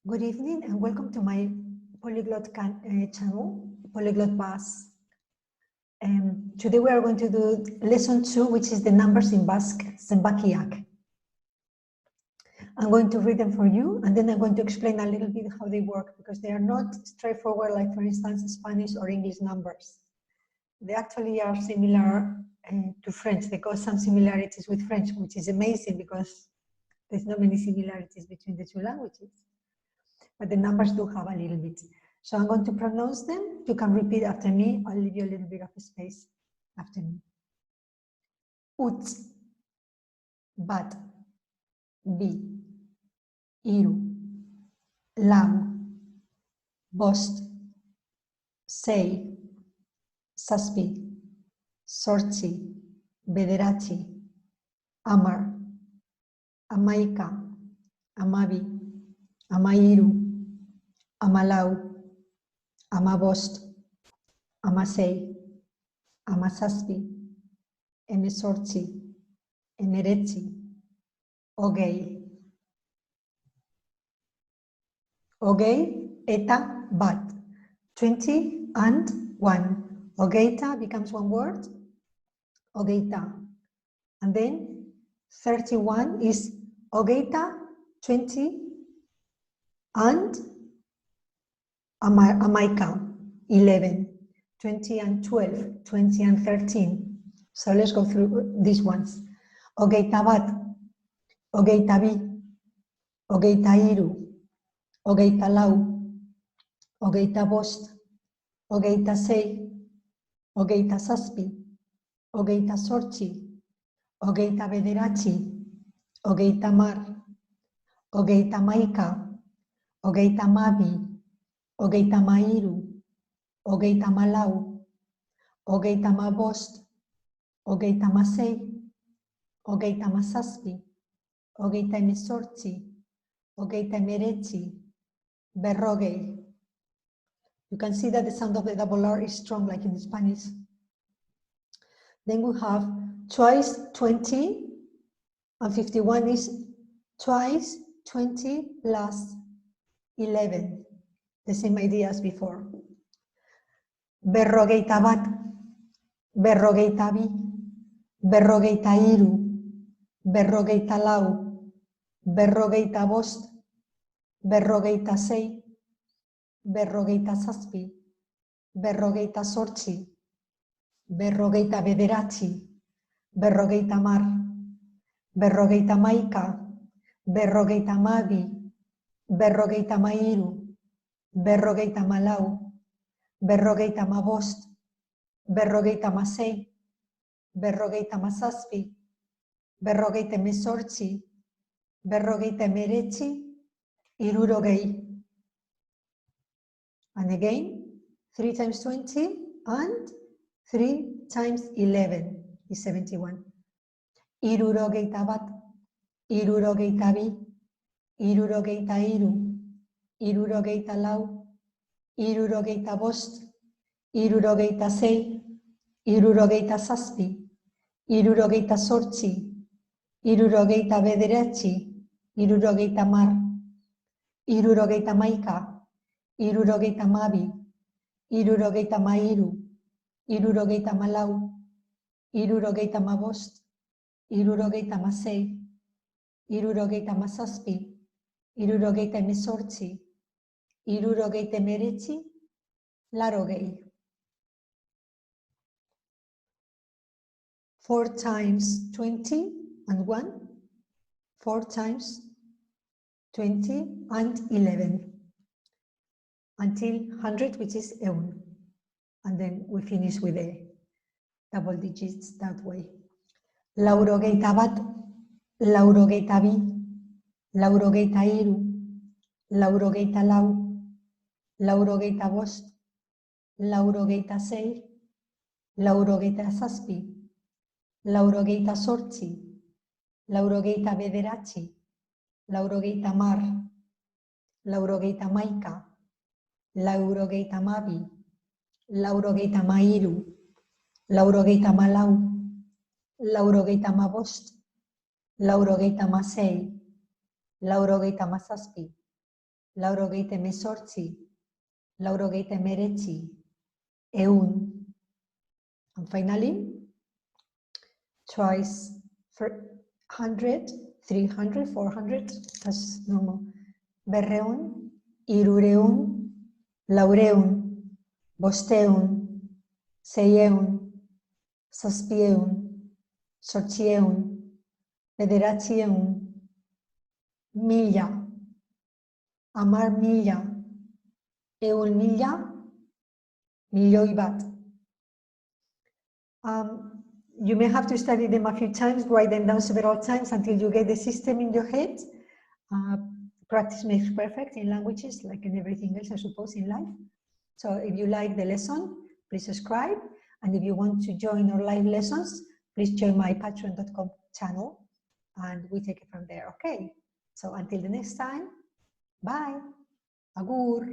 Good evening and welcome to my Polyglot channel, Polyglot Bus. Today we are going to do lesson 2, which is the numbers in Basque, Zenbakiak. I'm going to read them for you and then I'm going to explain a little bit how they work because they are not straightforward like, for instance, Spanish or English numbers. They actually are similar to French. They got some similarities with French, which is amazing because there's not many similarities between the two languages. But the numbers do have a little bit. So I'm going to pronounce them. You can repeat after me. I'll leave you a little bit of space after me. Ut, bat, bi, iru, lau, bost, sei, zazpi, zortzi, bederatzi, hamar, hamaika, hamabi, hamairu, hamalau, hamabost, hamasei, hamazazpi, hemezortzi, hemeretzi, hogei. Hogei eta bat. 20 and 1. Hogeita becomes one word. Hogeita. And then 31 is hogeita, 20 and hamaika, 11. 20 and 12, 20 and 13. So let's go through these ones. Hogeita bat, hogeita bi, hogeita hiru, hogeita lau, hogeita bost, hogeita sei, hogeita zazpi, hogeita zortzi, hogeita bederatzi, hogeita hamar, hogeita hamaika, hogeita hamabi, hogeita hamairu, hogeita hamalau, hogeita hamabost, hogeita hamasei, hogeita hamazazpi, hogeita hemezortzi, hogeita hemeretzi, berrogei. You can see that the sound of the double R is strong like in Spanish. Then we have twice 20 and 51 is twice 20 plus 11. The same idea as before. Berrogeita bat, berrogeita bi, berrogeita hiru, berrogeita lau, berrogeita bost, berrogeita sei, berrogeita zazpi, berrogeita zortzi, berrogeita bederatzi, berrogeita hamar, berrogeita hamaika, berrogeita hamabi, berrogeita hamairu, berrogeita hamalau, berrogeita hamabost, berrogeita hamasei, berrogeita hamazazpi, berrogeita hemezortzi, berrogeita hemeretzi, hirurogei. And again, 3 times 20 and 3 times 11 is 71. Hirurogeita bat, hirurogeita bi, hirurogeita hiru, hirurogeita lau, hirurogeita bost, hirurogeita sei, hirurogeita zazpi, hirurogeita zortzi, hirurogeita bederatzi, hirurogeita hamar, hirurogeita hamaika, hirurogeita hamabi, hirurogeita hamairu, hirurogeita hamalau, hirurogeita hamabost, hirurogeita hamasei, hirurogeita hamazazpi, hirurogeita hemezortzi, hirurogeita hemeretzi, laurogei. 4 times 20 and 1, 4 times 20 and 11. Until 100, which is eun. And then we finish with the double digits that way. Laurogeita bat, laurogeita bi, laurogeita hiru, laurogeita lau, laurogeita bost, laurogeita sei, laurogeita zazpi, laurogeita zortzi, laurogeita bederatzi, laurogeita hamar, laurogeita hamaika, laurogeita hamabi, laurogeita hamairu, laurogeita hamalau, laurogeita hamabost, laurogeita hamasei, laurogeita hamazazpi, laurogeita mesortzi, laurogeita meretzi, eun. And finally, twice for 100, 300, 400, that's normal. Berreun, irureun, laureun, bosteun, seieun, zazpieun, zortzieun, bederatziehun, mila, hamar mila, ehun mila, milioi bat. You may have to study them a few times, write them down several times until you get the system in your head. Practice makes perfect in languages, like in everything else, I suppose, in life. So if you like the lesson, please subscribe. And if you want to join our live lessons, please join my patreon.com channel and we take it from there, okay? So until the next time, bye. Agur.